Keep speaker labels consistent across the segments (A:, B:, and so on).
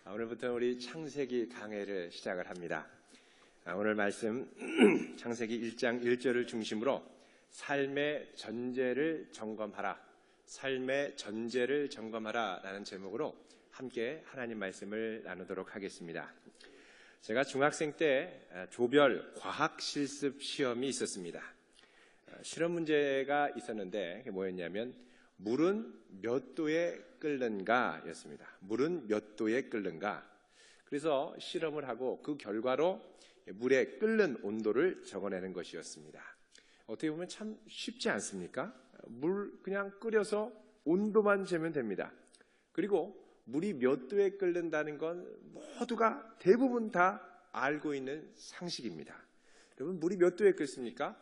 A: 오늘부터 우리 창세기 강해를 시작을 합니다. 오늘 말씀 창세기 1장 1절을 중심으로 삶의 전제를 점검하라, 삶의 전제를 점검하라 라는 제목으로 함께 하나님 말씀을 나누도록 하겠습니다. 제가 중학생 때 조별 과학 실습 시험이 있었습니다. 실험 문제가 있었는데 그게 뭐였냐면 물은 몇 도에 끓는가 였습니다. 물은 몇 도에 끓는가. 그래서 실험을 하고 그 결과로 물의 끓는 온도를 적어내는 것이었습니다. 어떻게 보면 참 쉽지 않습니까? 물 그냥 끓여서 온도만 재면 됩니다. 그리고 물이 몇 도에 끓는다는 건 모두가 대부분 다 알고 있는 상식입니다. 여러분, 물이 몇 도에 끓습니까?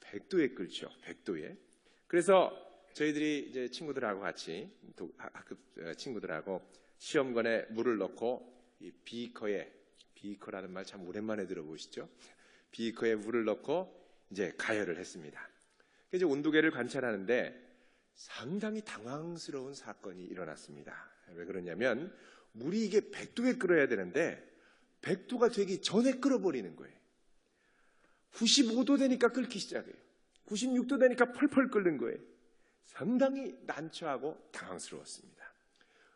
A: 100도에 끓죠. 100도에. 그래서 저희들이 이제 친구들하고 같이 학급 친구들하고 시험관에 물을 넣고 이 비커라는 말 참 오랜만에 들어보시죠? 비커에 물을 넣고 이제 가열을 했습니다. 이제 온도계를 관찰하는데 상당히 당황스러운 사건이 일어났습니다. 왜 그러냐면 물이 이게 100도에 끓어야 되는데 100도가 되기 전에 끓어버리는 거예요. 95도 되니까 끓기 시작해요. 96도 되니까 펄펄 끓는 거예요. 상당히 난처하고 당황스러웠습니다.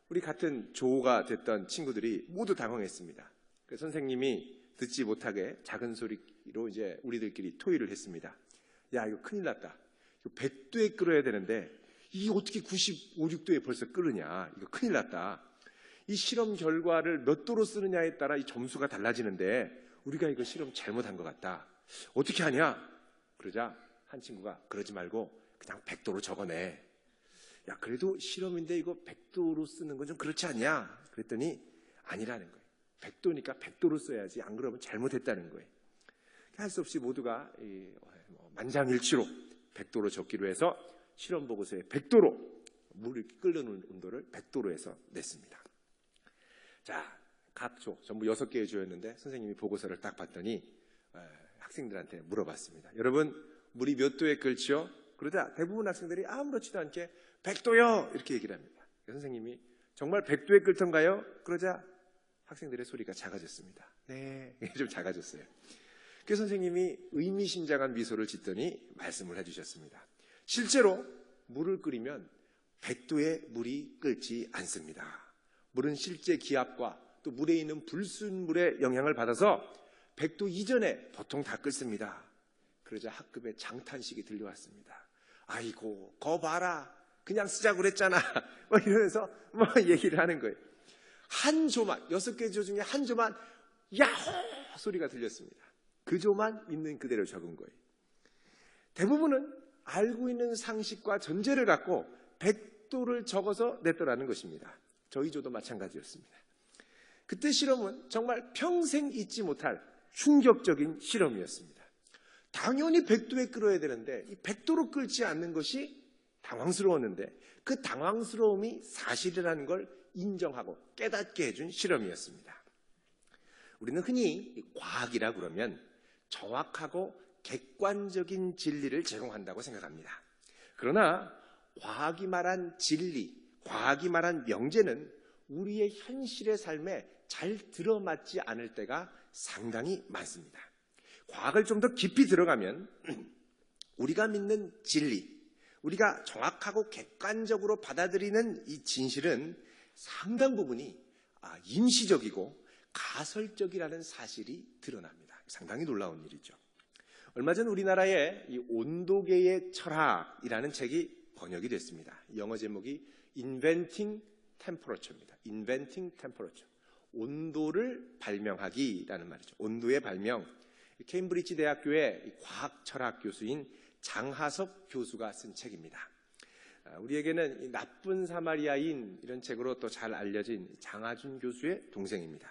A: 우리 같은 조가 됐던 친구들이 모두 당황했습니다. 그래서 선생님이 듣지 못하게 작은 소리로 이제 우리들끼리 토의를 했습니다. 야, 이거 큰일 났다. 100도에 끓어야 되는데 이게 어떻게 95, 6도에 벌써 끓으냐. 이거 큰일 났다. 이 실험 결과를 몇 도로 쓰느냐에 따라 이 점수가 달라지는데 우리가 이거 실험 잘못한 것 같다. 어떻게 하냐? 그러자 한 친구가 그러지 말고 그냥 100도로 적어내. 야, 그래도 실험인데 이거 100도로 쓰는 건 좀 그렇지 않냐? 그랬더니 아니라는 거예요. 100도니까 100도로 써야지. 안 그러면 잘못했다는 거예요. 할 수 없이 모두가 만장일치로 100도로 적기로 해서 실험 보고서에 100도로 물을 끓는 온도를 100도로 해서 냈습니다. 자, 각 조 전부 6개의 조였는데 선생님이 보고서를 딱 봤더니 학생들한테 물어봤습니다. 여러분, 물이 몇 도에 끓죠? 그러자 대부분 학생들이 아무렇지도 않게 100도요! 이렇게 얘기를 합니다. 선생님이 정말 100도에 끓던가요? 그러자 학생들의 소리가 작아졌습니다. 네, 좀 작아졌어요. 그래서 선생님이 의미심장한 미소를 짓더니 말씀을 해주셨습니다. 실제로 물을 끓이면 100도에 물이 끓지 않습니다. 물은 실제 기압과 또 물에 있는 불순물의 영향을 받아서 100도 이전에 보통 다 끓습니다. 그러자 학급에 장탄식이 들려왔습니다. 아이고, 거 봐라. 그냥 쓰자고 그랬잖아. 이러면서 얘기를 하는 거예요. 한 조만, 6개 조 중에 한 조만 야호! 소리가 들렸습니다. 그 조만 있는 그대로 적은 거예요. 대부분은 알고 있는 상식과 전제를 갖고 100도를 적어서 냈더라는 것입니다. 저희 조도 마찬가지였습니다. 그때 실험은 정말 평생 잊지 못할 충격적인 실험이었습니다. 당연히 100도에 끓어야 되는데 이 100도로 끓지 않는 것이 당황스러웠는데 그 당황스러움이 사실이라는 걸 인정하고 깨닫게 해준 실험이었습니다. 우리는 흔히 과학이라 그러면 정확하고 객관적인 진리를 제공한다고 생각합니다. 그러나 과학이 말한 진리, 과학이 말한 명제는 우리의 현실의 삶에 잘 들어맞지 않을 때가 상당히 많습니다. 과학을 좀 더 깊이 들어가면 우리가 믿는 진리, 우리가 정확하고 객관적으로 받아들이는 이 진실은 상당 부분이 임시적이고 가설적이라는 사실이 드러납니다. 상당히 놀라운 일이죠. 얼마 전 우리나라의 이 온도계의 철학이라는 책이 번역이 됐습니다. 영어 제목이 Inventing Temperature입니다. Inventing Temperature. 온도를 발명하기라는 말이죠. 온도의 발명. 케임브리지 대학교의 과학 철학 교수인 장하섭 교수가 쓴 책입니다. 우리에게는 이 나쁜 사마리아인 이런 책으로 또 잘 알려진 장하준 교수의 동생입니다.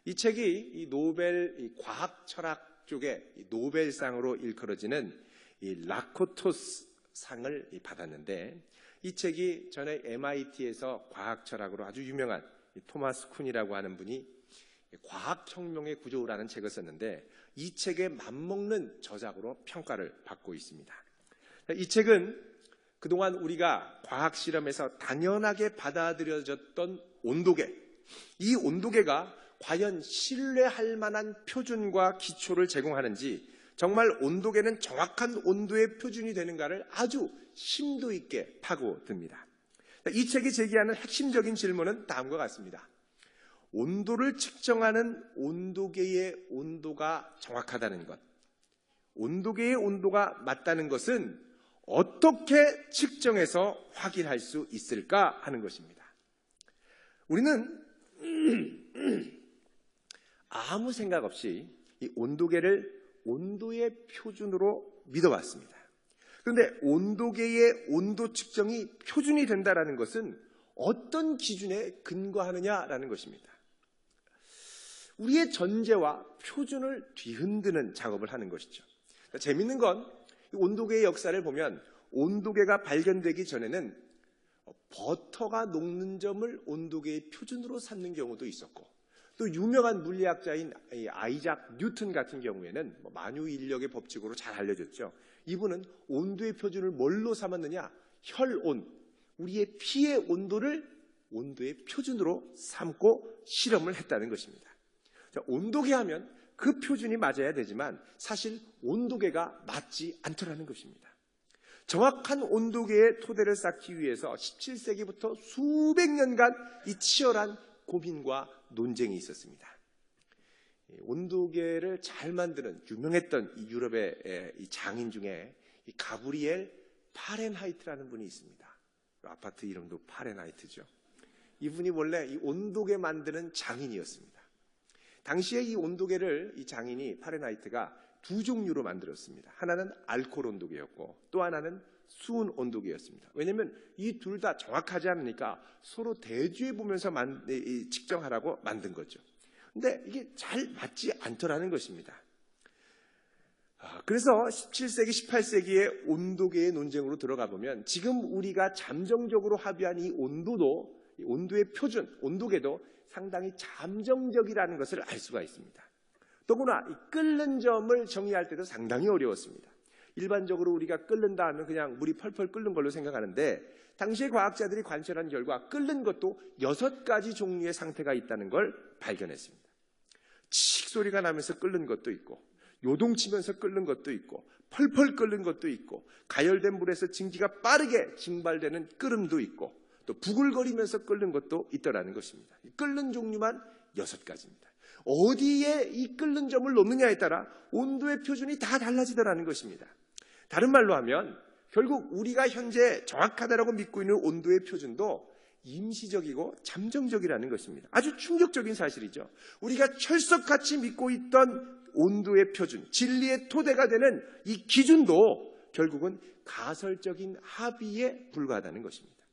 A: 이 책이 이 노벨 이 과학 철학 쪽에 이 노벨상으로 일컬어지는 이 라코토스 상을 받았는데 이 책이 전에 MIT에서 과학 철학으로 아주 유명한 토마스 쿤이라고 하는 분이 과학혁명의 구조라는 책을 썼는데 이 책에 맞먹는 저작으로 평가를 받고 있습니다. 이 책은 그동안 우리가 과학 실험에서 당연하게 받아들여졌던 온도계, 이 온도계가 과연 신뢰할 만한 표준과 기초를 제공하는지, 정말 온도계는 정확한 온도의 표준이 되는가를 아주 심도 있게 파고듭니다. 이 책이 제기하는 핵심적인 질문은 다음과 같습니다. 온도를 측정하는 온도계의 온도가 정확하다는 것, 온도계의 온도가 맞다는 것은 어떻게 측정해서 확인할 수 있을까 하는 것입니다. 우리는 아무 생각 없이 이 온도계를 온도의 표준으로 믿어왔습니다. 그런데 온도계의 온도 측정이 표준이 된다는 것은 어떤 기준에 근거하느냐라는 것입니다. 우리의 전제와 표준을 뒤흔드는 작업을 하는 것이죠. 재미있는 건 온도계의 역사를 보면 온도계가 발견되기 전에는 버터가 녹는 점을 온도계의 표준으로 삼는 경우도 있었고, 또 유명한 물리학자인 아이작 뉴턴 같은 경우에는 만유인력의 법칙으로 잘 알려졌죠. 이분은 온도의 표준을 뭘로 삼았느냐? 혈온, 우리의 피의 온도를 온도의 표준으로 삼고 실험을 했다는 것입니다. 자, 온도계 하면 그 표준이 맞아야 되지만 사실 온도계가 맞지 않더라는 것입니다. 정확한 온도계의 토대를 쌓기 위해서 17세기부터 수백 년간 이 치열한 고민과 논쟁이 있었습니다. 온도계를 잘 만드는 유명했던 이 유럽의 이 장인 중에 이 가브리엘 파렌하이트라는 분이 있습니다. 아파트 이름도 파렌하이트죠. 이분이 원래 이 온도계 만드는 장인이었습니다. 당시에 이 온도계를 이 장인이 파렌하이트가 두 종류로 만들었습니다. 하나는 알코올 온도계였고 또 하나는 수은 온도계였습니다. 왜냐하면 이 둘 다 정확하지 않으니까 서로 대조해 보면서 측정하라고 만든 거죠. 근데 이게 잘 맞지 않더라는 것입니다. 그래서 17세기, 18세기의 온도계의 논쟁으로 들어가 보면 지금 우리가 잠정적으로 합의한 이 온도도, 온도의 표준, 온도계도 상당히 잠정적이라는 것을 알 수가 있습니다. 더구나 이 끓는 점을 정의할 때도 상당히 어려웠습니다. 일반적으로 우리가 끓는다 하면 그냥 물이 펄펄 끓는 걸로 생각하는데 당시의 과학자들이 관찰한 결과 끓는 것도 6가지 종류의 상태가 있다는 걸 발견했습니다. 칙 소리가 나면서 끓는 것도 있고, 요동치면서 끓는 것도 있고, 펄펄 끓는 것도 있고, 가열된 물에서 증기가 빠르게 증발되는 끓음도 있고, 또 부글거리면서 끓는 것도 있더라는 것입니다. 끓는 종류만 6가지입니다. 어디에 이 끓는 점을 놓느냐에 따라 온도의 표준이 다 달라지더라는 것입니다. 다른 말로 하면 결국 우리가 현재 정확하다라고 믿고 있는 온도의 표준도 임시적이고 잠정적이라는 것입니다. 아주 충격적인 사실이죠. 우리가 철석같이 믿고 있던 온도의 표준, 진리의 토대가 되는 이 기준도 결국은 가설적인 합의에 불과하다는 것입니다.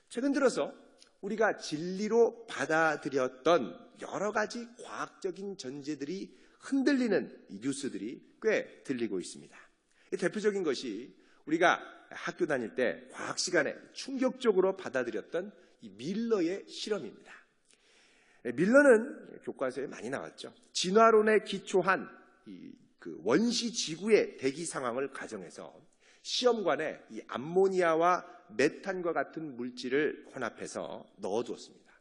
A: 최근 들어서 우리가 진리로 받아들였던 여러 가지 과학적인 전제들이 흔들리는 뉴스들이 꽤 들리고 있습니다. 대표적인 것이 우리가 학교 다닐 때 과학 시간에 충격적으로 받아들였던 이 밀러의 실험입니다. 밀러는 교과서에 많이 나왔죠. 진화론에 기초한 그 원시 지구의 대기 상황을 가정해서 시험관에 이 암모니아와 메탄과 같은 물질을 혼합해서 넣어두었습니다.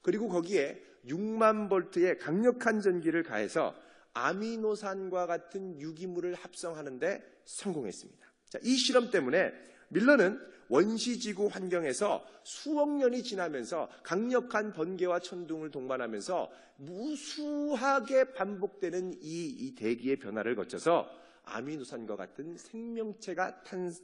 A: 그리고 거기에 6만 볼트의 강력한 전기를 가해서 아미노산과 같은 유기물을 합성하는데 성공했습니다. 자, 이 실험 때문에 밀러는 원시지구 환경에서 수억 년이 지나면서 강력한 번개와 천둥을 동반하면서 무수하게 반복되는 이 대기의 변화를 거쳐서 아미노산과 같은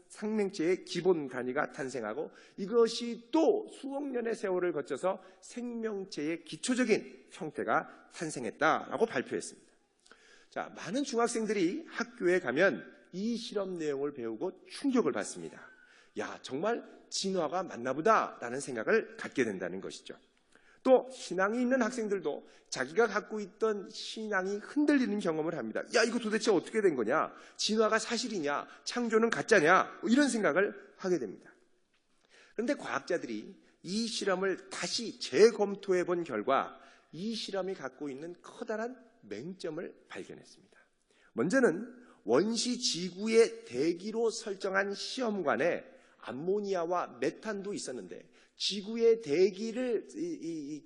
A: 생명체의 기본 단위가 탄생하고 이것이 또 수억 년의 세월을 거쳐서 생명체의 기초적인 형태가 탄생했다라고 발표했습니다. 자, 많은 중학생들이 학교에 가면 이 실험 내용을 배우고 충격을 받습니다. 야, 정말 진화가 맞나 보다라는 생각을 갖게 된다는 것이죠. 또 신앙이 있는 학생들도 자기가 갖고 있던 신앙이 흔들리는 경험을 합니다. 야, 이거 도대체 어떻게 된 거냐? 진화가 사실이냐? 창조는 가짜냐? 이런 생각을 하게 됩니다. 그런데 과학자들이 이 실험을 다시 재검토해 본 결과 이 실험이 갖고 있는 커다란 맹점을 발견했습니다. 먼저는 원시 지구의 대기로 설정한 시험관에 암모니아와 메탄도 있었는데 지구의 대기를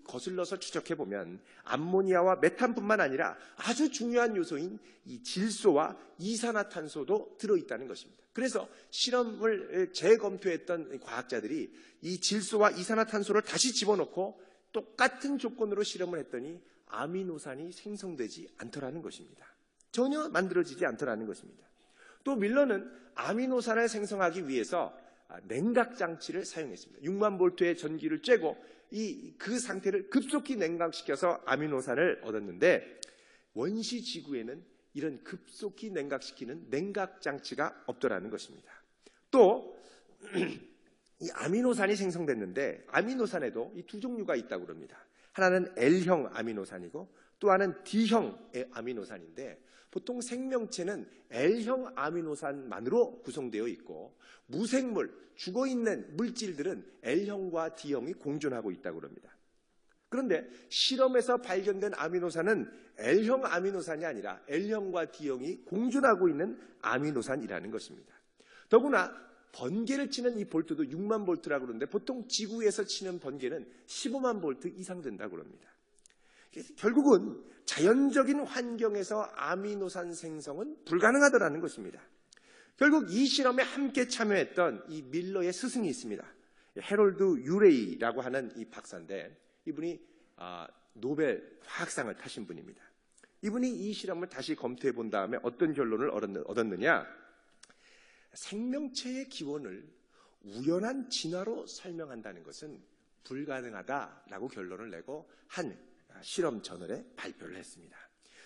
A: 거슬러서 추적해 보면 암모니아와 메탄뿐만 아니라 아주 중요한 요소인 이 질소와 이산화탄소도 들어있다는 것입니다. 그래서 실험을 재검토했던 과학자들이 이 질소와 이산화탄소를 다시 집어넣고 똑같은 조건으로 실험을 했더니 아미노산이 생성되지 않더라는 것입니다. 전혀 만들어지지 않더라는 것입니다. 또 밀러는 아미노산을 생성하기 위해서 냉각 장치를 사용했습니다. 6만 볼트의 전기를 쬐고 그 상태를 급속히 냉각시켜서 아미노산을 얻었는데 원시 지구에는 이런 급속히 냉각시키는 냉각 장치가 없더라는 것입니다. 또 이 아미노산이 생성됐는데 아미노산에도 이 두 종류가 있다고 그럽니다. 하나는 L형 아미노산이고 또 하나는 D형의 아미노산인데 보통 생명체는 L형 아미노산만으로 구성되어 있고 무생물, 죽어있는 물질들은 L형과 D형이 공존하고 있다고 합니다. 그런데 실험에서 발견된 아미노산은 L형 아미노산이 아니라 L형과 D형이 공존하고 있는 아미노산이라는 것입니다. 더구나 번개를 치는 이 볼트도 6만 볼트라고 그러는데 보통 지구에서 치는 번개는 15만 볼트 이상 된다고 합니다. 결국은 자연적인 환경에서 아미노산 생성은 불가능하다는 것입니다. 결국 이 실험에 함께 참여했던 이 밀러의 스승이 있습니다. 해롤드 유레이라고 하는 이 박사인데 이분이 노벨 화학상을 타신 분입니다. 이분이 이 실험을 다시 검토해 본 다음에 어떤 결론을 얻었느냐? 생명체의 기원을 우연한 진화로 설명한다는 것은 불가능하다라고 결론을 내고 한 실험 저널에 발표를 했습니다.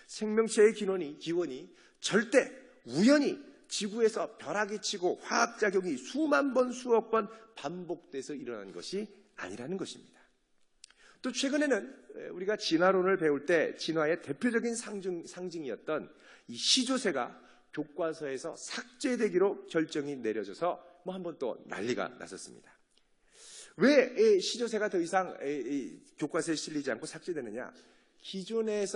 A: 생명체의 기원이 절대 우연히 지구에서 벼락이 치고 화학작용이 수만 번, 수억 번 반복돼서 일어난 것이 아니라는 것입니다. 또 최근에는 우리가 진화론을 배울 때 진화의 대표적인 상징이었던 이 시조새가 교과서에서 삭제되기로 결정이 내려져서 한번 또 난리가 났었습니다. 왜 시조새가 더 이상 교과서에 실리지 않고 삭제되느냐? 기존의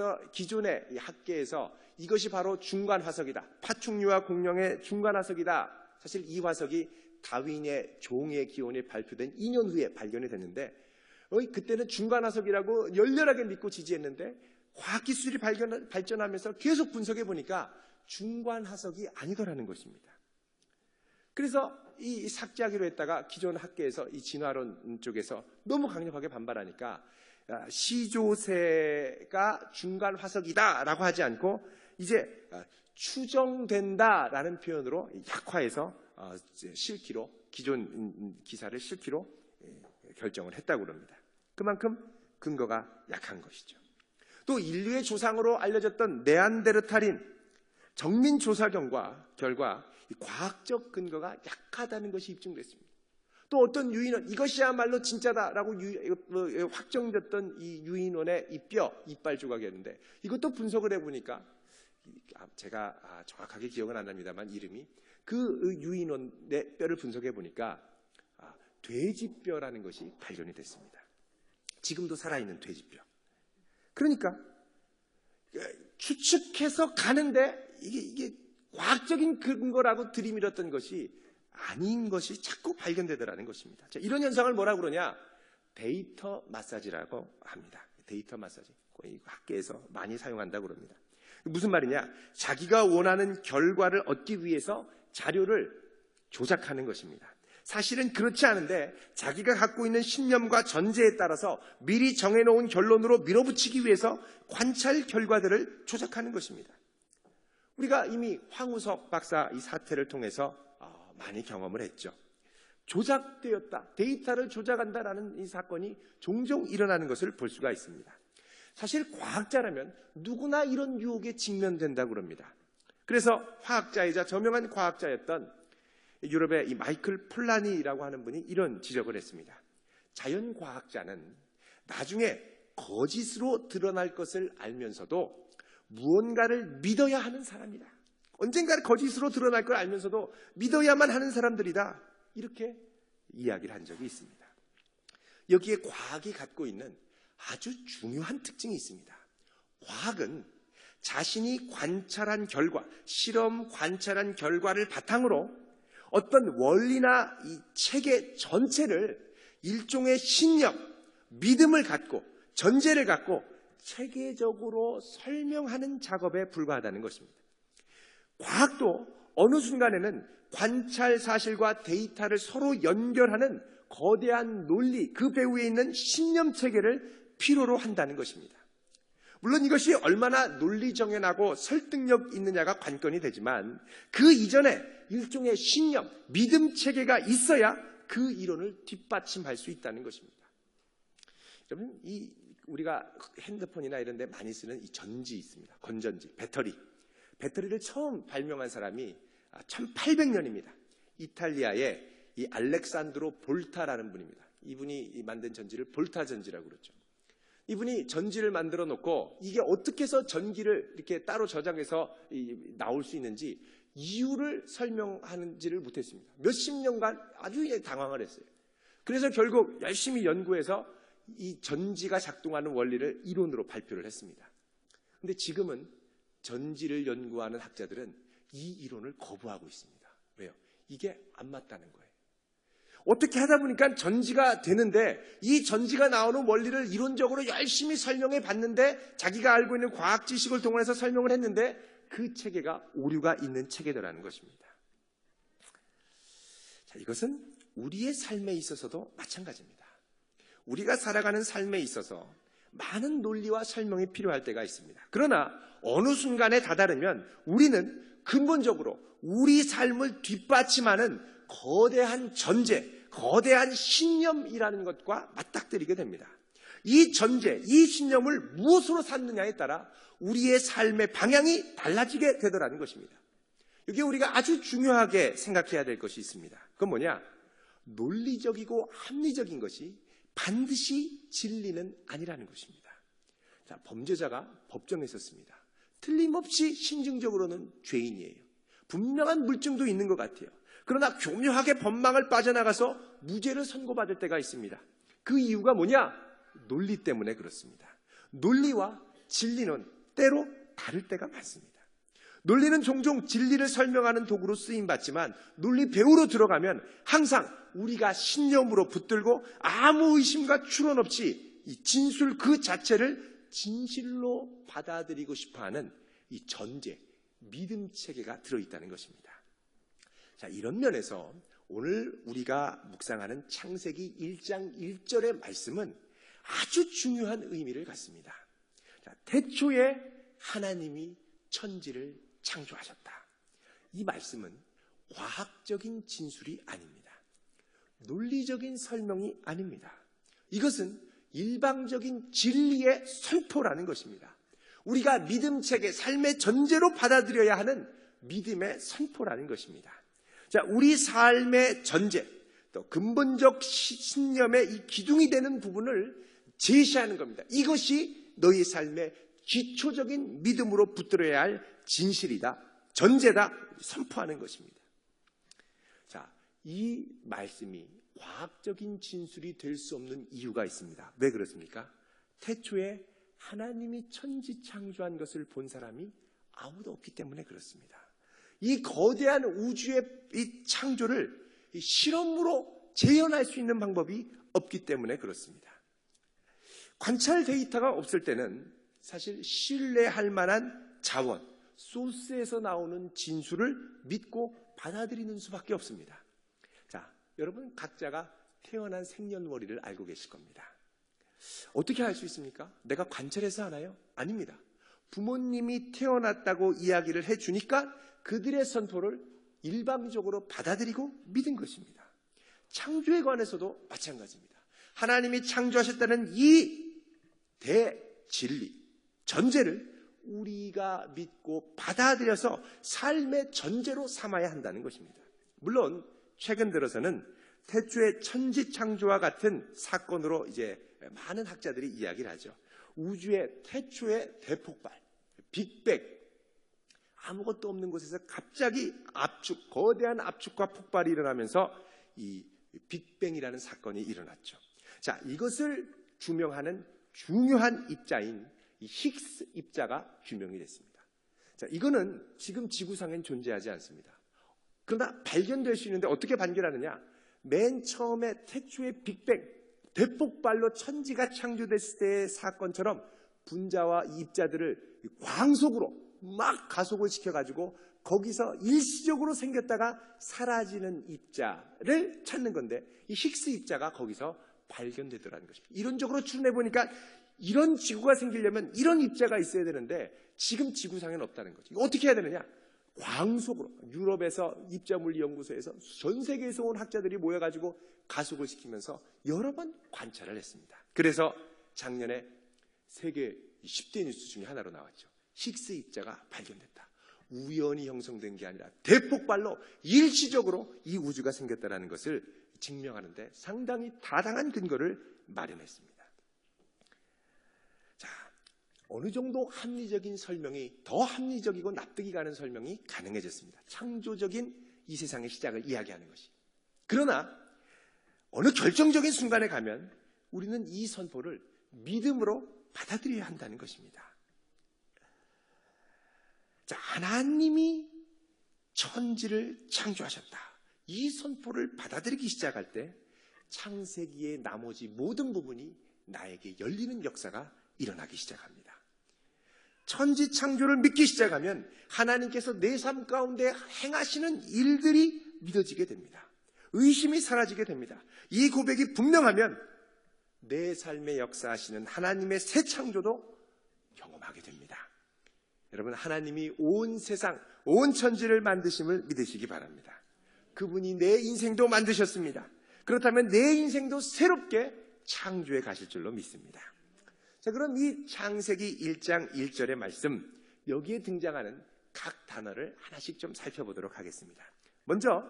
A: 학계에서 이것이 바로 중간화석이다. 파충류와 공룡의 중간화석이다. 사실 이 화석이 다윈의 종의 기원이 발표된 2년 후에 발견이 됐는데 그때는 중간화석이라고 열렬하게 믿고 지지했는데 과학기술이 발전하면서 계속 분석해 보니까 중간화석이 아니더라는 것입니다. 그래서 이 삭제하기로 했다가 기존 학계에서 이 진화론 쪽에서 너무 강력하게 반발하니까 시조새가 중간화석이다라고 하지 않고 이제 추정된다라는 표현으로 약화해서 실기로 기존 기사를 실기로 결정을 했다고 합니다. 그만큼 근거가 약한 것이죠. 또 인류의 조상으로 알려졌던 네안데르탈인 정민 조사 결과 과학적 근거가 약하다는 것이 입증됐습니다. 또 어떤 유인원, 이것이야말로 진짜다라고 확정됐던 이 유인원의 이빨 조각이었는데 이것도 분석을 해보니까 제가 정확하게 기억은 안 납니다만 이름이 그 유인원의 뼈를 분석해 보니까 돼지뼈라는 것이 발견이 됐습니다. 지금도 살아있는 돼지뼈. 그러니까 추측해서 가는데 이게 과학적인 근거라고 들이밀었던 것이 아닌 것이 자꾸 발견되더라는 것입니다. 자, 이런 현상을 뭐라고 그러냐? 데이터 마사지라고 합니다. 데이터 마사지. 학계에서 많이 사용한다고 그럽니다. 무슨 말이냐? 자기가 원하는 결과를 얻기 위해서 자료를 조작하는 것입니다. 사실은 그렇지 않은데 자기가 갖고 있는 신념과 전제에 따라서 미리 정해놓은 결론으로 밀어붙이기 위해서 관찰 결과들을 조작하는 것입니다. 우리가 이미 황우석 박사 이 사태를 통해서 많이 경험을 했죠. 조작되었다, 데이터를 조작한다라는 이 사건이 종종 일어나는 것을 볼 수가 있습니다. 사실 과학자라면 누구나 이런 유혹에 직면된다고 합니다. 그래서 화학자이자 저명한 과학자였던 유럽의 이 마이클 폴라니라고 하는 분이 이런 지적을 했습니다. 자연과학자는 나중에 거짓으로 드러날 것을 알면서도 무언가를 믿어야 하는 사람이다. 언젠가 거짓으로 드러날 걸 알면서도 믿어야만 하는 사람들이다. 이렇게 이야기를 한 적이 있습니다. 여기에 과학이 갖고 있는 아주 중요한 특징이 있습니다. 과학은 자신이 관찰한 결과, 실험 관찰한 결과를 바탕으로 어떤 원리나 이 체계 전체를 일종의 신념, 믿음을 갖고 전제를 갖고 체계적으로 설명하는 작업에 불과하다는 것입니다. 과학도 어느 순간에는 관찰 사실과 데이터를 서로 연결하는 거대한 논리, 그 배후에 있는 신념 체계를 필요로 한다는 것입니다. 물론 이것이 얼마나 논리정연하고 설득력 있느냐가 관건이 되지만 그 이전에 일종의 신념, 믿음 체계가 있어야 그 이론을 뒷받침할 수 있다는 것입니다. 여러분, 우리가 핸드폰이나 이런 데 많이 쓰는 이 전지 있습니다. 건전지, 배터리. 배터리를 처음 발명한 사람이 1800년입니다. 이탈리아의 이 알렉산드로 볼타라는 분입니다. 이분이 만든 전지를 볼타 전지라고 그러죠. 이분이 전지를 만들어 놓고 이게 어떻게 해서 전기를 이렇게 따로 저장해서 나올 수 있는지 이유를 설명하는지를 못했습니다. 몇십 년간 아주 당황을 했어요. 그래서 결국 열심히 연구해서 이 전지가 작동하는 원리를 이론으로 발표를 했습니다. 그런데 지금은 전지를 연구하는 학자들은 이 이론을 거부하고 있습니다. 왜요? 이게 안 맞다는 거예요. 어떻게 하다 보니까 전지가 되는데 이 전지가 나오는 원리를 이론적으로 열심히 설명해 봤는데 자기가 알고 있는 과학 지식을 동원해서 설명을 했는데 그 체계가 오류가 있는 체계더라는 것입니다. 자, 이것은 우리의 삶에 있어서도 마찬가지입니다. 우리가 살아가는 삶에 있어서 많은 논리와 설명이 필요할 때가 있습니다. 그러나 어느 순간에 다다르면 우리는 근본적으로 우리 삶을 뒷받침하는 거대한 전제, 거대한 신념이라는 것과 맞닥뜨리게 됩니다. 이 전제, 이 신념을 무엇으로 삼느냐에 따라 우리의 삶의 방향이 달라지게 되더라는 것입니다. 여기 우리가 아주 중요하게 생각해야 될 것이 있습니다. 그건 뭐냐? 논리적이고 합리적인 것이 반드시 진리는 아니라는 것입니다. 자, 범죄자가 법정에 섰습니다. 틀림없이 심증적으로는 죄인이에요. 분명한 물증도 있는 것 같아요. 그러나 교묘하게 법망을 빠져나가서 무죄를 선고받을 때가 있습니다. 그 이유가 뭐냐? 논리 때문에 그렇습니다. 논리와 진리는 때로 다를 때가 많습니다. 논리는 종종 진리를 설명하는 도구로 쓰임받지만 논리 배우로 들어가면 항상 우리가 신념으로 붙들고 아무 의심과 추론 없이 이 진술 그 자체를 진실로 받아들이고 싶어하는 이 전제, 믿음 체계가 들어있다는 것입니다. 자, 이런 면에서 오늘 우리가 묵상하는 창세기 1장 1절의 말씀은 아주 중요한 의미를 갖습니다. 자, 태초에 하나님이 천지를 창조하셨다. 이 말씀은 과학적인 진술이 아닙니다. 논리적인 설명이 아닙니다. 이것은 일방적인 진리의 선포라는 것입니다. 우리가 믿음 체계, 삶의 전제로 받아들여야 하는 믿음의 선포라는 것입니다. 자, 우리 삶의 전제, 또 근본적 신념의 이 기둥이 되는 부분을 제시하는 겁니다. 이것이 너희 삶의 기초적인 믿음으로 붙들어야 할 진실이다, 전제다, 선포하는 것입니다. 자, 이 말씀이 과학적인 진술이 될 수 없는 이유가 있습니다. 왜 그렇습니까? 태초에 하나님이 천지 창조한 것을 본 사람이 아무도 없기 때문에 그렇습니다. 이 거대한 우주의 이 창조를 이 실험으로 재현할 수 있는 방법이 없기 때문에 그렇습니다. 관찰 데이터가 없을 때는 사실 신뢰할 만한 자원, 소스에서 나오는 진술을 믿고 받아들이는 수밖에 없습니다. 자, 여러분 각자가 태어난 생년월일을 알고 계실 겁니다. 어떻게 알 수 있습니까? 내가 관찰해서 하나요? 아닙니다. 부모님이 태어났다고 이야기를 해주니까 그들의 선포를 일방적으로 받아들이고 믿은 것입니다. 창조에 관해서도 마찬가지입니다. 하나님이 창조하셨다는 이 대진리, 전제를 우리가 믿고 받아들여서 삶의 전제로 삼아야 한다는 것입니다. 물론 최근 들어서는 태초의 천지 창조와 같은 사건으로 이제 많은 학자들이 이야기를 하죠. 우주의 태초의 대폭발, 빅뱅, 아무것도 없는 곳에서 갑자기 압축, 거대한 압축과 폭발이 일어나면서 이 빅뱅이라는 사건이 일어났죠. 자, 이것을 규명하는 중요한 입자인 이 히그스 입자가 규명이 됐습니다. 자, 이거는 지금 지구상엔 존재하지 않습니다. 그러나 발견될 수 있는데 어떻게 발견하느냐? 맨 처음에 태초의 빅뱅, 대폭발로 천지가 창조됐을 때의 사건처럼 분자와 입자들을 광속으로 막 가속을 시켜가지고 거기서 일시적으로 생겼다가 사라지는 입자를 찾는 건데, 이 히그스 입자가 거기서 발견되더라는 것입니다. 이론적으로 추론해보니까 이런 지구가 생기려면 이런 입자가 있어야 되는데 지금 지구상에는 없다는 거죠. 이거 어떻게 해야 되느냐? 광속으로, 유럽에서 입자물리연구소에서 전 세계에서 온 학자들이 모여가지고 가속을 시키면서 여러 번 관찰을 했습니다. 그래서 작년에 세계 10대 뉴스 중에 하나로 나왔죠. 히그스 입자가 발견됐다. 우연히 형성된 게 아니라 대폭발로 일시적으로 이 우주가 생겼다는 것을 증명하는데 상당히 타당한 근거를 마련했습니다. 자, 어느 정도 합리적인 설명이, 더 합리적이고 납득이 가는 설명이 가능해졌습니다. 창조적인 이 세상의 시작을 이야기하는 것이. 그러나 어느 결정적인 순간에 가면 우리는 이 선포를 믿음으로 받아들여야 한다는 것입니다. 자, 하나님이 천지를 창조하셨다. 이 선포를 받아들이기 시작할 때 창세기의 나머지 모든 부분이 나에게 열리는 역사가 일어나기 시작합니다. 천지 창조를 믿기 시작하면 하나님께서 내 삶 가운데 행하시는 일들이 믿어지게 됩니다. 의심이 사라지게 됩니다. 이 고백이 분명하면 내 삶에 역사하시는 하나님의 새 창조도 경험하게 됩니다. 여러분, 하나님이 온 세상, 온 천지를 만드심을 믿으시기 바랍니다. 그분이 내 인생도 만드셨습니다. 그렇다면 내 인생도 새롭게 창조해 가실 줄로 믿습니다. 자, 그럼 이 창세기 1장 1절의 말씀, 여기에 등장하는 각 단어를 하나씩 좀 살펴보도록 하겠습니다. 먼저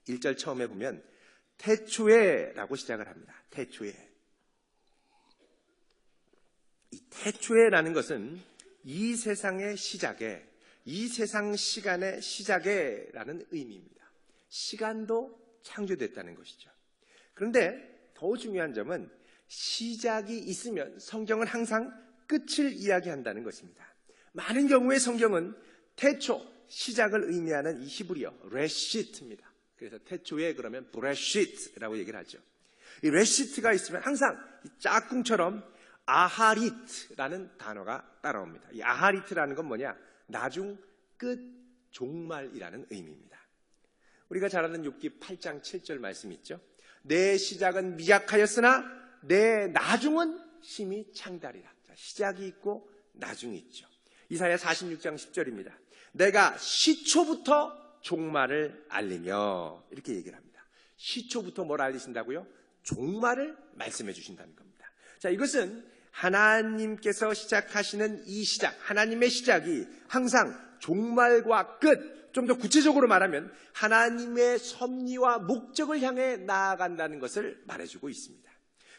A: 1절 처음에 보면 태초에라고 시작을 합니다. 태초에. 이 태초에라는 것은 이 세상의 시작에, 이 세상 시간의 시작에라는 의미입니다. 시간도 창조됐다는 것이죠. 그런데 더 중요한 점은 시작이 있으면 성경은 항상 끝을 이야기한다는 것입니다. 많은 경우에 성경은 태초, 시작을 의미하는 이 히브리어 레시트입니다. 그래서 태초에 그러면 브레시트라고 얘기를 하죠. 이 레시트가 있으면 항상 이 짝꿍처럼 아하리트라는 단어가 따라옵니다. 이 아하리트라는 건 뭐냐? 나중, 끝, 종말이라는 의미입니다. 우리가 잘 아는 욥기 8장 7절 말씀 있죠? 내 시작은 미약하였으나 내 나중은 심히 창달이라. 자, 시작이 있고 나중이 있죠. 이사야 46장 10절입니다. 내가 시초부터 종말을 알리며, 이렇게 얘기를 합니다. 시초부터 뭘 알리신다고요? 종말을 말씀해 주신다는 겁니다. 자, 이것은 하나님께서 시작하시는 이 시작, 하나님의 시작이 항상 종말과 끝, 좀 더 구체적으로 말하면 하나님의 섭리와 목적을 향해 나아간다는 것을 말해주고 있습니다.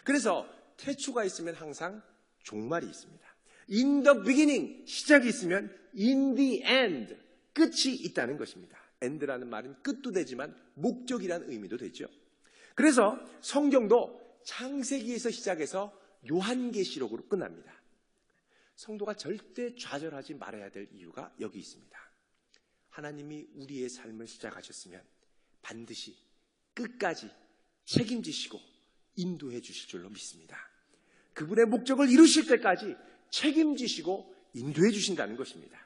A: 그래서 태초가 있으면 항상 종말이 있습니다. In the beginning, 시작이 있으면 in the end, 끝이 있다는 것입니다. end라는 말은 끝도 되지만 목적이라는 의미도 되죠. 그래서 성경도 창세기에서 시작해서 요한계시록으로 끝납니다. 성도가 절대 좌절하지 말아야 될 이유가 여기 있습니다. 하나님이 우리의 삶을 시작하셨으면 반드시 끝까지 책임지시고 인도해 주실 줄로 믿습니다. 그분의 목적을 이루실 때까지 책임지시고 인도해 주신다는 것입니다.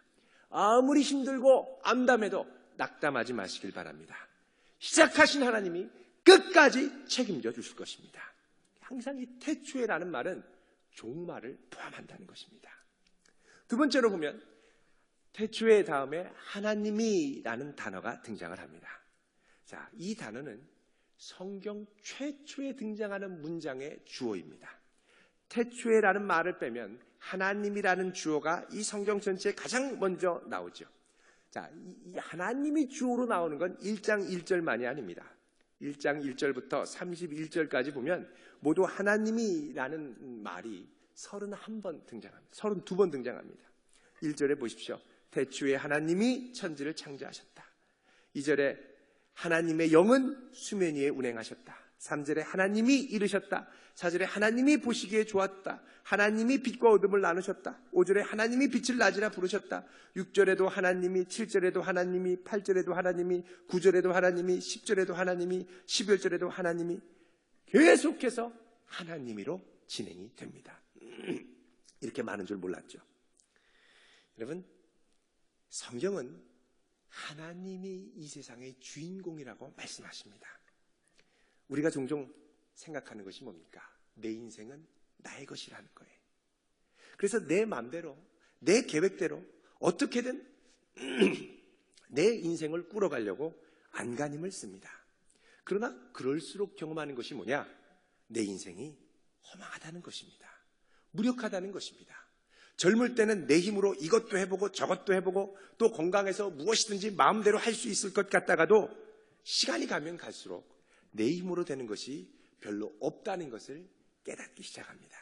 A: 아무리 힘들고 암담해도 낙담하지 마시길 바랍니다. 시작하신 하나님이 끝까지 책임져 주실 것입니다. 항상 이 태초에라는 말은 종말을 포함한다는 것입니다. 두 번째로 보면 태초에 다음에 하나님이라는 단어가 등장을 합니다. 자, 이 단어는 성경 최초에 등장하는 문장의 주어입니다. 태초에라는 말을 빼면 하나님이라는 주어가 이 성경 전체에 가장 먼저 나오죠. 자, 이 하나님이 주어로 나오는 건 1장 1절만이 아닙니다. 1장 1절부터 31절까지 보면 모두 하나님이라는 말이 31번 등장합니다. 32번 등장합니다. 1절에 보십시오. 태초에 하나님이 천지를 창조하셨다. 2절에 하나님의 영은 수면 위에 운행하셨다. 3절에 하나님이 이르셨다. 4절에 하나님이 보시기에 좋았다. 하나님이 빛과 어둠을 나누셨다. 5절에 하나님이 빛을 낮이라 부르셨다. 6절에도 하나님이, 7절에도 하나님이, 8절에도 하나님이, 9절에도 하나님이, 10절에도 하나님이, 11절에도 하나님이, 계속해서 하나님이로 진행이 됩니다. 이렇게 많은 줄 몰랐죠. 여러분, 성경은 하나님이 이 세상의 주인공이라고 말씀하십니다. 우리가 종종 생각하는 것이 뭡니까? 내 인생은 나의 것이라는 거예요. 그래서 내 마음대로, 내 계획대로 어떻게든 내 인생을 꾸려가려고 안간힘을 씁니다. 그러나 그럴수록 경험하는 것이 뭐냐? 내 인생이 허망하다는 것입니다. 무력하다는 것입니다. 젊을 때는 내 힘으로 이것도 해보고 저것도 해보고 또 건강해서 무엇이든지 마음대로 할 수 있을 것 같다가도 시간이 가면 갈수록 내 힘으로 되는 것이 별로 없다는 것을 깨닫기 시작합니다.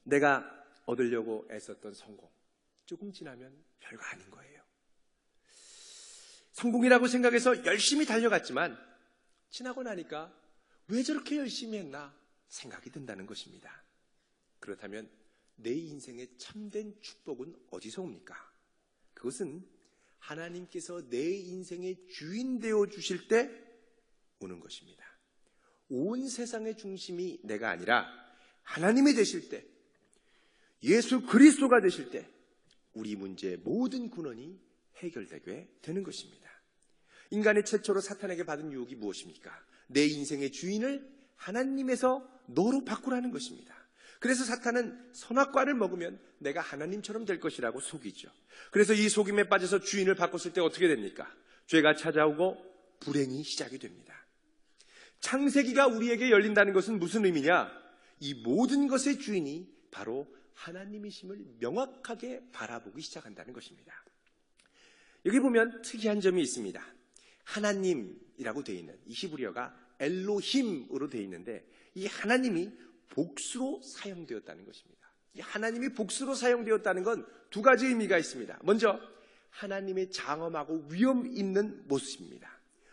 A: 내가 얻으려고 애썼던 성공, 조금 지나면 별거 아닌 거예요. 성공이라고 생각해서 열심히 달려갔지만 지나고 나니까 왜 저렇게 열심히 했나 생각이 든다는 것입니다. 그렇다면 내 인생의 참된 축복은 어디서 옵니까? 그것은 하나님께서 내 인생의 주인 되어 주실 때 오는 것입니다. 온 세상의 중심이 내가 아니라 하나님이 되실 때, 예수 그리스도가 되실 때 우리 문제의 모든 근원이 해결되게 되는 것입니다. 인간이 최초로 사탄에게 받은 유혹이 무엇입니까? 내 인생의 주인을 하나님에서 너로 바꾸라는 것입니다. 그래서 사탄은 선악과를 먹으면 내가 하나님처럼 될 것이라고 속이죠. 그래서 이 속임에 빠져서 주인을 바꿨을 때 어떻게 됩니까? 죄가 찾아오고 불행이 시작이 됩니다. 창세기가 우리에게 열린다는 것은 무슨 의미냐? 이 모든 것의 주인이 바로 하나님이심을 명확하게 바라보기 시작한다는 것입니다. 여기 보면 특이한 점이 있습니다. 하나님이라고 되어 있는 이 히브리어가 엘로힘으로 되어 있는데 이 하나님이 복수로 사용되었다는 것입니다. 이 하나님이 복수로 사용되었다는 건 두 가지 의미가 있습니다. 먼저 하나님의 장엄하고 위험 있는 모습입니다.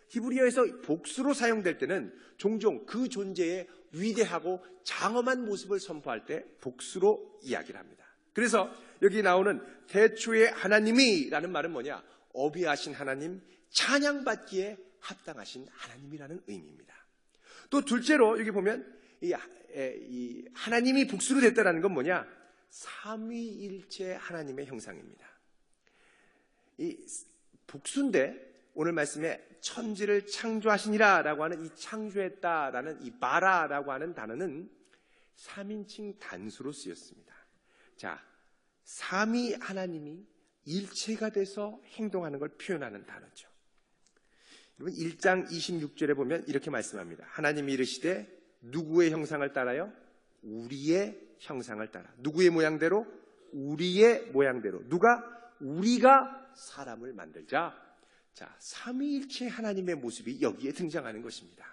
A: 히브리어에서 복수로 사용될 때는 종종 그 존재의 위대하고 장엄한 모습을 선포할 때 복수로 이야기를 합니다. 그래서 여기 나오는 태초의 하나님이라는 말은 뭐냐? 어비하신 하나님, 찬양받기에 합당하신 하나님이라는 의미입니다. 또 둘째로 여기 보면 이 하나님이 복수로 됐다는 건 뭐냐? 삼위일체 하나님의 형상입니다. 이 복수인데 오늘 말씀에 천지를 창조하시니라라고 하는 이 창조했다라는 이 바라라고 하는 단어는 3인칭 단수로 쓰였습니다. 자, 삼위 하나님이 일체가 돼서 행동하는 걸 표현하는 단어죠. 여러분 1장 26절에 보면 이렇게 말씀합니다. 하나님이 이르시되 누구의 형상을 따라요? 우리의 형상을 따라. 누구의 모양대로? 우리의 모양대로. 누가? 우리가 사람을 만들자. 자, 삼위일체 하나님의 모습이 여기에 등장하는 것입니다.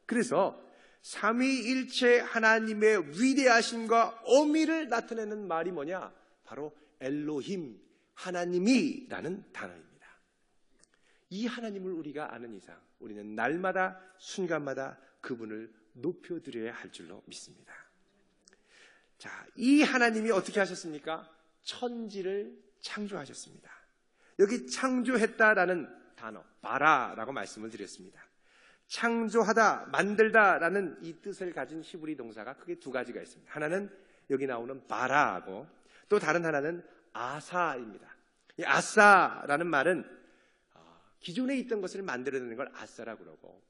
A: 그래서 삼위일체 하나님의 위대하심과 어미를 나타내는 말이 뭐냐? 바로 엘로힘, 하나님이라는 단어입니다. 이 하나님을 우리가 아는 이상 우리는 날마다 순간마다 그분을 높여드려야 할 줄로 믿습니다. 자, 이 하나님이 어떻게 하셨습니까? 천지를 창조하셨습니다. 여기 창조했다라는 단어, 바라라고 말씀을 드렸습니다. 창조하다, 만들다라는 이 뜻을 가진 히브리 동사가 크게 두 가지가 있습니다. 하나는 여기 나오는 바라하고 또 다른 하나는 아사입니다. 이 아사라는 말은 기존에 있던 것을 만들어내는 걸 아사라고 그러고,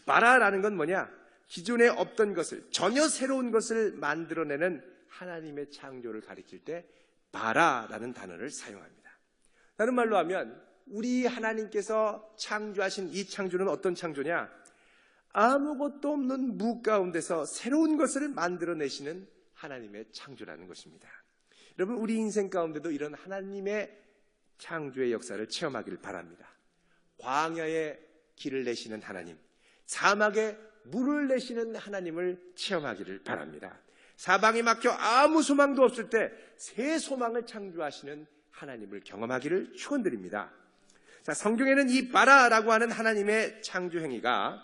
A: 바라라는 건 뭐냐? 기존에 없던 것을, 전혀 새로운 것을 만들어내는 하나님의 창조를 가리킬 때 바라라는 단어를 사용합니다. 다른 말로 하면 우리 하나님께서 창조하신 이 창조는 어떤 창조냐? 아무것도 없는 무 가운데서 새로운 것을 만들어내시는 하나님의 창조라는 것입니다. 여러분, 우리 인생 가운데도 이런 하나님의 창조의 역사를 체험하기를 바랍니다. 광야에 길을 내시는 하나님, 사막에 물을 내시는 하나님을 체험하기를 바랍니다. 사방이 막혀 아무 소망도 없을 때 새 소망을 창조하시는 하나님을 경험하기를 축원드립니다. 자, 성경에는 이 바라라고 하는 하나님의 창조 행위가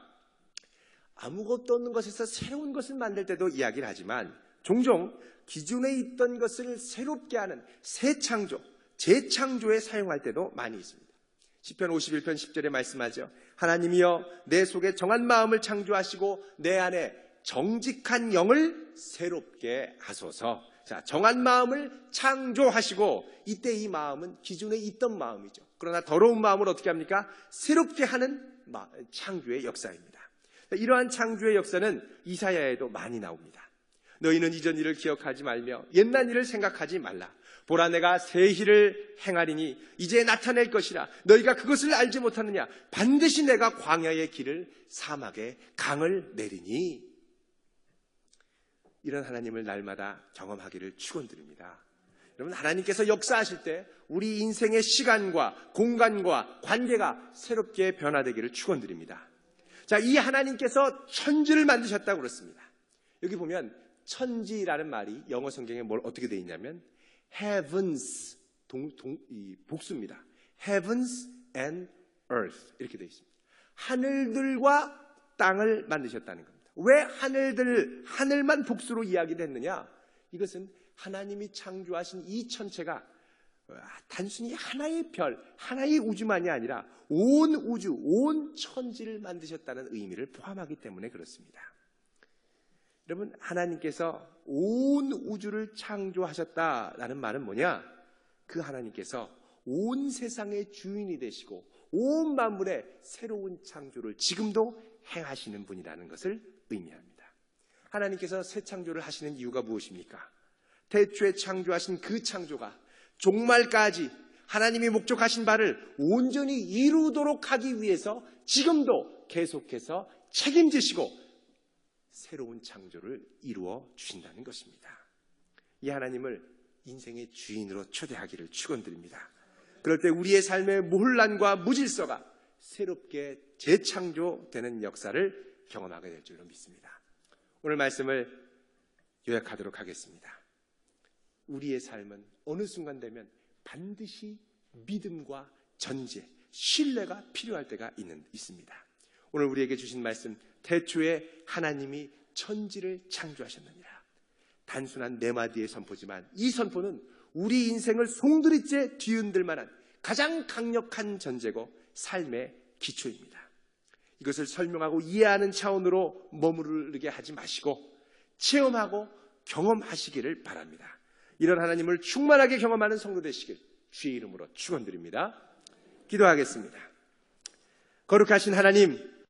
A: 아무것도 없는 것에서 새로운 것을 만들 때도 이야기를 하지만 종종 기존에 있던 것을 새롭게 하는 새 창조, 재창조에 사용할 때도 많이 있습니다. 시편 51편 10절에 말씀하죠. 하나님이여 내 속에 정한 마음을 창조하시고 내 안에 정직한 영을 새롭게 하소서. 자, 정한 마음을 창조하시고 이때 이 마음은 기존에 있던 마음이죠. 그러나 더러운 마음을 어떻게 합니까? 새롭게 하는 창조의 역사입니다. 이러한 창조의 역사는 이사야에도 많이 나옵니다. 너희는 이전 일을 기억하지 말며 옛날 일을 생각하지 말라. 보라 내가 새 일을 행하리니 이제 나타낼 것이라. 너희가 그것을 알지 못하느냐. 반드시 내가 광야의 길을 사막에 강을 내리니. 이런 하나님을 날마다 경험하기를 축원드립니다. 여러분, 하나님께서 역사하실 때 우리 인생의 시간과 공간과 관계가 새롭게 변화되기를 축원드립니다. 자, 이 하나님께서 천지를 만드셨다고 그렇습니다. 여기 보면 천지라는 말이 영어 성경에 뭘 어떻게 되어 있냐면 heavens, 복수입니다. heavens and earth 이렇게 되어 있습니다. 하늘들과 땅을 만드셨다는 겁니다. 왜 하늘만 복수로 이야기를 했느냐? 이것은 하나님이 창조하신 이 천체가 단순히 하나의 별, 하나의 우주만이 아니라 온 우주, 온 천지를 만드셨다는 의미를 포함하기 때문에 그렇습니다. 여러분, 하나님께서 온 우주를 창조하셨다라는 말은 뭐냐? 그 하나님께서 온 세상의 주인이 되시고 온 만물의 새로운 창조를 지금도 행하시는 분이라는 것을 의미합니다. 하나님께서 새 창조를 하시는 이유가 무엇입니까? 태초에 창조하신 그 창조가 종말까지 하나님이 목적하신 바를 온전히 이루도록 하기 위해서 지금도 계속해서 책임지시고 새로운 창조를 이루어 주신다는 것입니다. 이 하나님을 인생의 주인으로 초대하기를 축원드립니다. 그럴 때 우리의 삶의 혼란과 무질서가 새롭게 재창조되는 역사를 경험하게 될 줄로 믿습니다. 오늘 말씀을 요약하도록 하겠습니다. 우리의 삶은 어느 순간 되면 반드시 믿음과 전제, 신뢰가 필요할 때가 있습니다. 오늘 우리에게 주신 말씀, 태초에 하나님이 천지를 창조하셨느니라. 단순한 네 마디의 선포지만 이 선포는 우리 인생을 송두리째 뒤흔들 만한 가장 강력한 전제고 삶의 기초입니다. 이것을 설명하고 이해하는 차원으로 머무르게 하지 마시고 체험하고 경험하시기를 바랍니다. 이런 하나님을 충만하게 경험하는 성도 되시길 주의 이름으로 축원드립니다. 기도하겠습니다. 거룩하신 하나님,